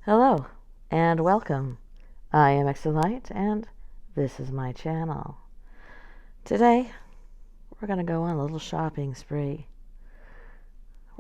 Hello and welcome. I am Exolite and this is my channel. Today we're going to go on a little shopping spree.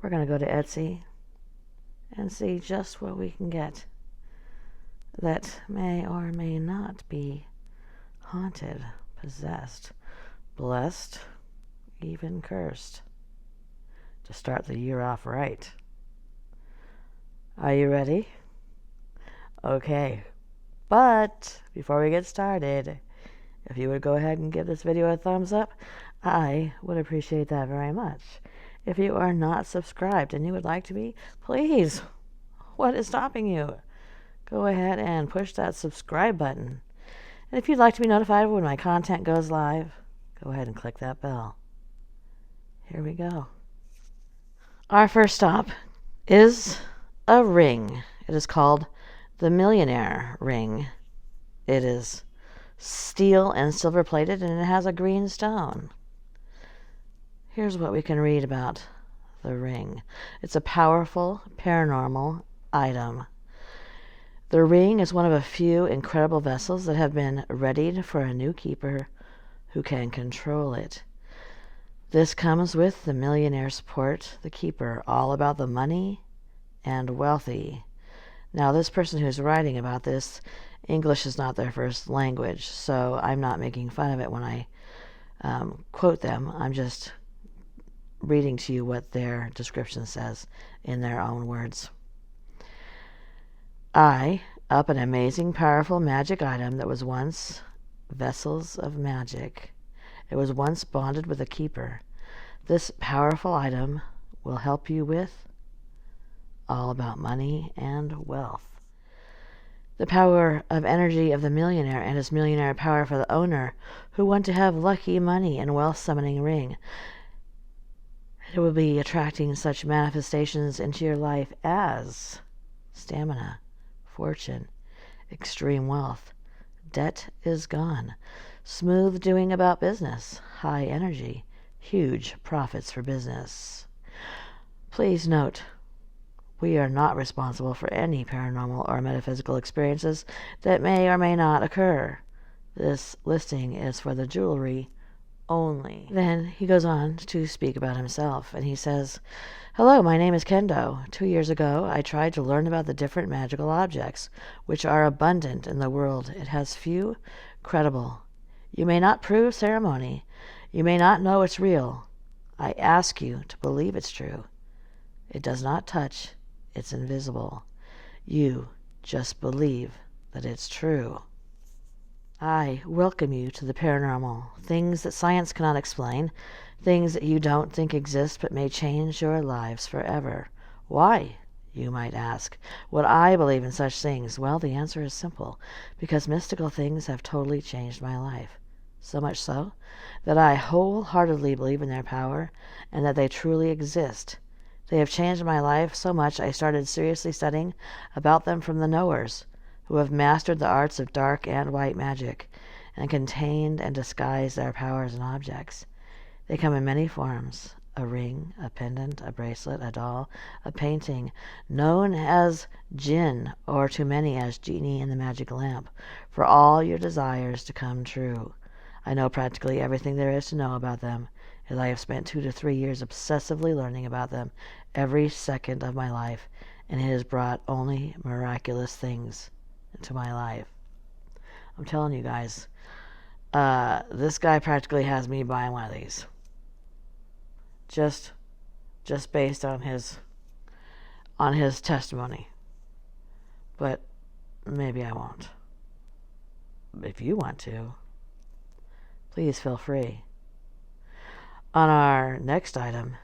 We're going to go to Etsy and see just what we can get that may or may not be haunted, possessed, blessed, even cursed, to start the year off right. Are you ready? Okay, but before we get started, if you would go ahead and give this video a thumbs up, I would appreciate that very much. If you are not subscribed and you would like to be, please, what is stopping you? Go ahead and push that subscribe button. And if you'd like to be notified when my content goes live, go ahead and click that bell. Here we go. Our first stop is a ring. It is called the Millionaire Ring. It is steel and silver plated and it has a green stone. Here's what we can read about the ring. It's a powerful paranormal item. The ring is one of a few incredible vessels that have been readied for a new keeper who can control it. This comes with the millionaire support, the keeper, all about the money and wealthy. Now, this person who's writing about this, English is not their first language, so I'm not making fun of it when I quote them. I'm just reading to you what their description says in their own words. Up an amazing, powerful magic item that was once vessels of magic. It was once bonded with a keeper. This powerful item will help you with all about money and wealth. The power of energy of the millionaire and his millionaire power for the owner who want to have lucky money and wealth summoning ring. It will be attracting such manifestations into your life as stamina, fortune, extreme wealth, debt is gone, smooth doing about business, high energy, huge profits for business. Please note, we are not responsible for any paranormal or metaphysical experiences that may or may not occur. This listing is for the jewelry only. Then he goes on to speak about himself, and he says, "Hello, my name is Kendo. 2 years ago, I tried to learn about the different magical objects, which are abundant in the world. It has few credible. You may not prove ceremony. You may not know it's real. I ask you to believe it's true. It does not touch. It's invisible. You just believe that it's true. I welcome you to the paranormal, things that science cannot explain, things that you don't think exist but may change your lives forever. Why, you might ask, would I believe in such things? Well, the answer is simple, because mystical things have totally changed my life. So much so that I wholeheartedly believe in their power and that they truly exist. They have changed my life so much I started seriously studying about them from the knowers, who have mastered the arts of dark and white magic, and contained and disguised their powers in objects. They come in many forms: a ring, a pendant, a bracelet, a doll, a painting, known as Jinn, or to many as Genie in the Magic Lamp, for all your desires to come true. I know practically everything there is to know about them, as I have spent 2 to 3 years obsessively learning about them every second of my life, and it has brought only miraculous things into my life." I'm telling you guys, this guy practically has me buying one of these. Just based on his testimony. But maybe I won't. If you want to, please feel free. On our next item,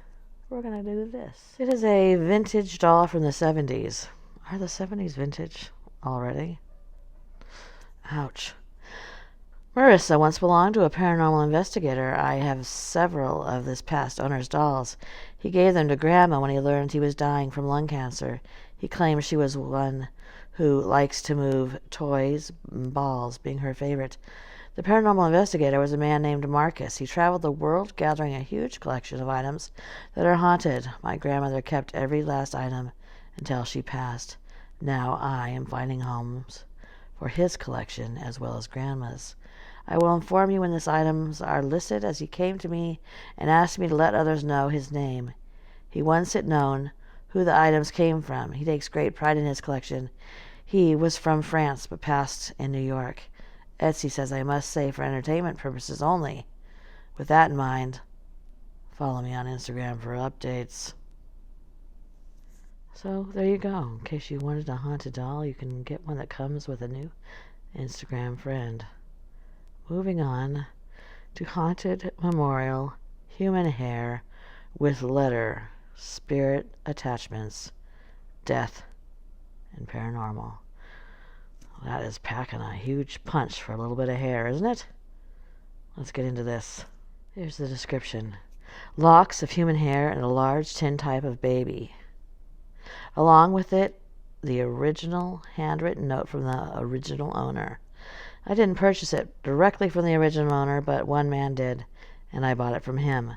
we're going to do this. It is a vintage doll from the 70s. Are the 70s vintage already? Ouch. Marissa once belonged to a paranormal investigator. I have several of this past owner's dolls. He gave them to Grandma when he learned he was dying from lung cancer. He claims she was one who likes to move toys, balls being her favorite. The paranormal investigator was a man named Marcus. He traveled the world gathering a huge collection of items that are haunted. My grandmother kept every last item until she passed. Now I am finding homes for his collection as well as Grandma's. I will inform you when these items are listed, as he came to me and asked me to let others know his name. He wants it known who the items came from. He takes great pride in his collection. He was from France but passed in New York. Etsy says I must say for entertainment purposes only. With that in mind, follow me on Instagram for updates. So there you go. In case you wanted a haunted doll, you can get one that comes with a new Instagram friend. Moving on to Haunted Memorial Human Hair with Letter, Spirit Attachments, Death, and Paranormal. That is packing a huge punch for a little bit of hair, isn't it? Let's get into this. Here's the description. Locks of human hair and a large tin type of baby. Along with it, the original handwritten note from the original owner. I didn't purchase it directly from the original owner, but one man did, and I bought it from him.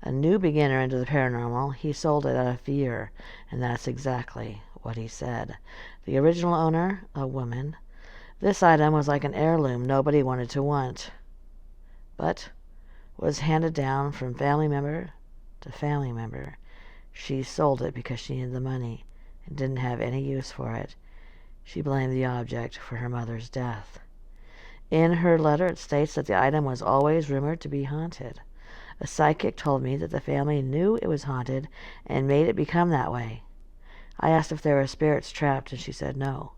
A new beginner into the paranormal, he sold it out of fear, and that's exactly what he said. The original owner, a woman, this item was like an heirloom nobody wanted to want, but was handed down from family member to family member. She sold it because she needed the money and didn't have any use for it. She blamed the object for her mother's death. In her letter, it states that the item was always rumored to be haunted. A psychic told me that the family knew it was haunted and made it become that way. I asked if there were spirits trapped, and she said no.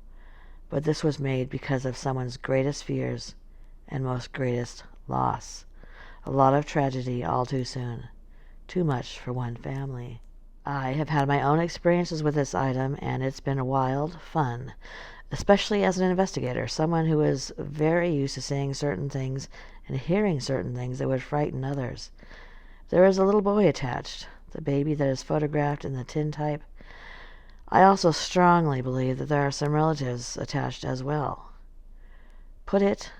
But this was made because of someone's greatest fears and most greatest loss. A lot of tragedy all too soon. Too much for one family. I have had my own experiences with this item, and it's been wild fun, especially as an investigator, someone who is very used to seeing certain things and hearing certain things that would frighten others. There is a little boy attached, the baby that is photographed in the tin type. I also strongly believe that there are some relatives attached as well. Put it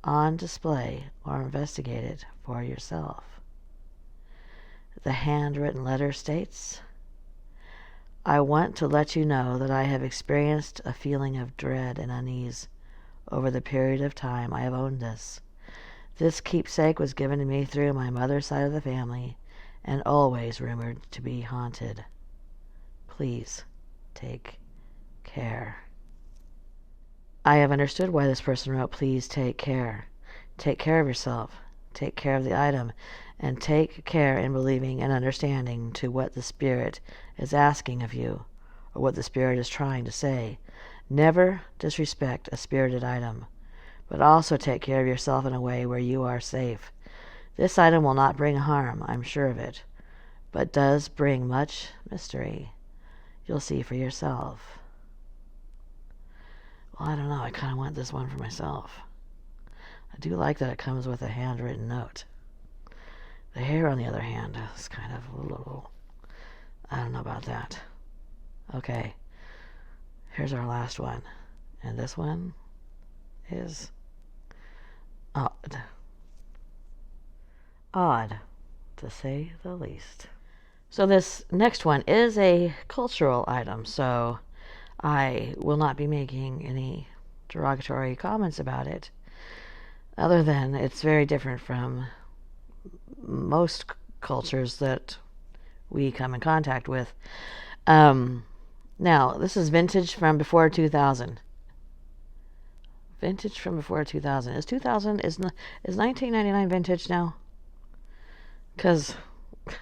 on display or investigate it for yourself. The handwritten letter states, I want to let you know that I have experienced a feeling of dread and unease over the period of time I have owned this. This keepsake was given to me through my mother's side of the family and always rumored to be haunted. Please take care. I have understood why this person wrote, please take care. Take care of yourself. Take care of the item. And take care in believing and understanding to what the Spirit is asking of you, or what the Spirit is trying to say. Never disrespect a spirited item, but also take care of yourself in a way where you are safe. This item will not bring harm, I'm sure of it, but does bring much mystery. You'll see for yourself. Well, I don't know. I kind of want this one for myself. I do like that it comes with a handwritten note. The hair, on the other hand, is kind of a little... I don't know about that. Okay. Here's our last one. And this one is odd. Odd, to say the least. So this next one is a cultural item, so I will not be making any derogatory comments about it, other than it's very different from most cultures that we come in contact with. Now, this is vintage from before 2000. Vintage from before 2000. Is 1999 vintage now? Because I'm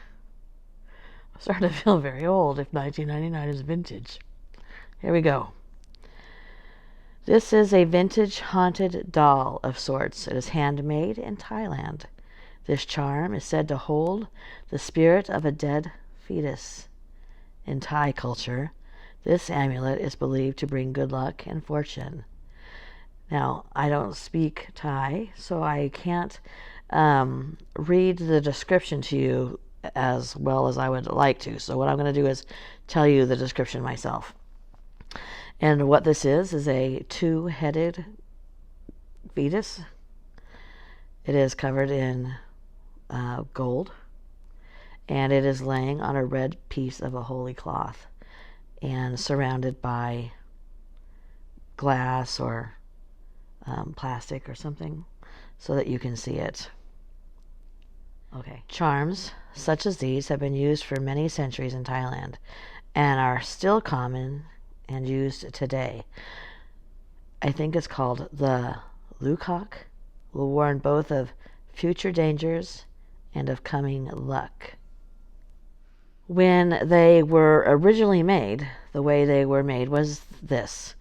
starting to feel very old if 1999 is vintage. Here we go. This is a vintage haunted doll of sorts. It is handmade in Thailand. This charm is said to hold the spirit of a dead fetus. In Thai culture, this amulet is believed to bring good luck and fortune. Now, I don't speak Thai, so I can't read the description to you as well as I would like to. So what I'm going to do is tell you the description myself. And what this is a two-headed fetus. It is covered in gold, and it is laying on a red piece of a holy cloth and surrounded by glass or plastic or something so that you can see it. Okay. Charms such as these have been used for many centuries in Thailand and are still common and used today. I think it's called the Lukak, will warn both of future dangers and of coming luck. When they were originally made, the way they were made was this.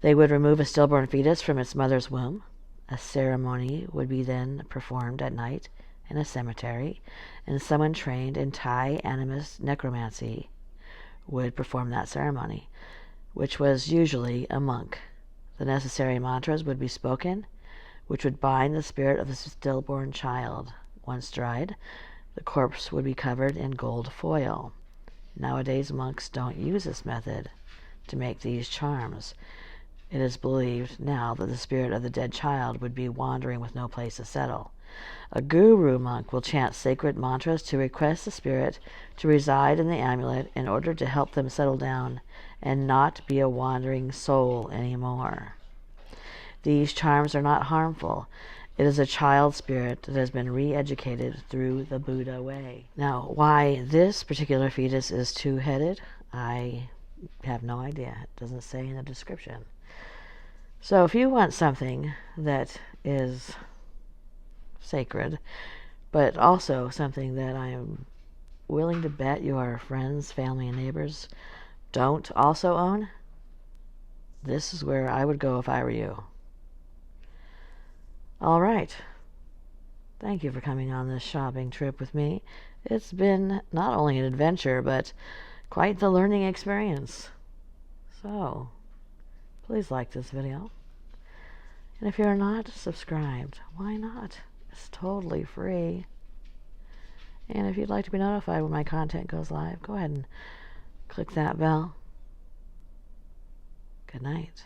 They would remove a stillborn fetus from its mother's womb. A ceremony would be then performed at night in a cemetery, and someone trained in Thai animist necromancy would perform that ceremony, which was usually a monk. The necessary mantras would be spoken, which would bind the spirit of the stillborn child. Once dried, the corpse would be covered in gold foil. Nowadays, monks don't use this method to make these charms. It is believed now that the spirit of the dead child would be wandering with no place to settle. A guru monk will chant sacred mantras to request the spirit to reside in the amulet in order to help them settle down and not be a wandering soul anymore. These charms are not harmful. It is a child spirit that has been re-educated through the Buddha way. Now, why this particular fetus is two-headed, I have no idea. It doesn't say in the description. So if you want something that is sacred, but also something that I am willing to bet your friends, family, and neighbors don't also own, this is where I would go if I were you. All right. Thank you for coming on this shopping trip with me. It's been not only an adventure, but quite the learning experience. So, please like this video. And if you're not subscribed, why not? It's totally free. And if you'd like to be notified when my content goes live, go ahead and click that bell. Good night.